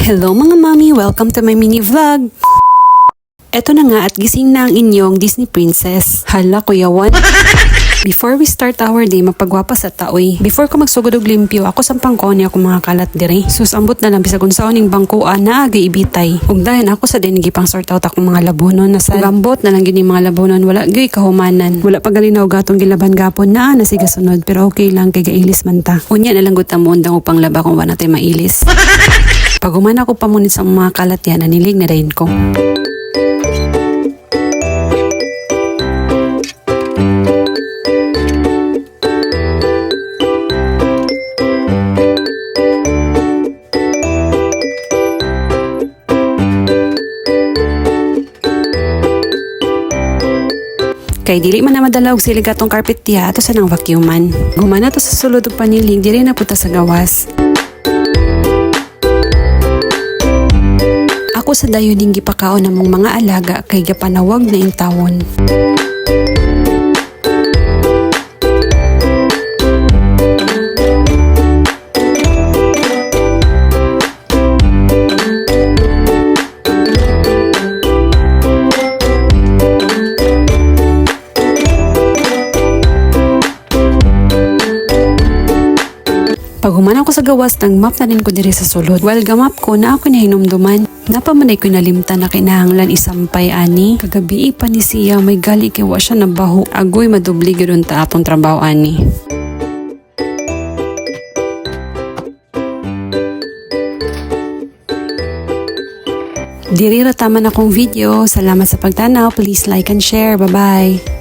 Hello mga mami! Welcome to my mini vlog! Eto na nga at gising na ang inyong Disney princess. Hala Kuya Juan! Before we start our day, mapagwapa sa taoy. Before ko magsugod og limpyo, ako sampang ko niya akong mga kalat diri. Sus, ambot na lang bisag unsaon ning bangkuan na agay ibitay. Ug dayon ako sa dinigi pang sort out akong mga labonon na sa ambot na lang gyud ning mga labonon, wala gyud kahumanan. Wala pa galinaw gatong gilaban gapon na nasiga sunod, pero okay lang kay gailis man ta. Unya na lang gud ta mo undang upang laba kung wala tay mailis. Pag human ako pamunit sa mga kalat yan, nanilig na dayon ko. Kay dili man na madala og silig atong carpet tiya ato sa nang vacuuman. Gumana to sa sulod og panilig diri na puta sa gawas. Ako sa dayon ding gipakaon namong mga alaga kay gapanawag na intawon. Pag human ako sa gawas, nang map na rin ko diri sa sulod. While gamap ko na ako nahinumduman, napamanay ko nalimtan na kinahanglan isampay ani. Kagabi pa ni siya, may gali kay wa siya nabaho. Agoy madubli gudon ta atong trabaho ani. Diri ra taman akong video. Salamat sa pagtanaw. Please like and share. Bye-bye.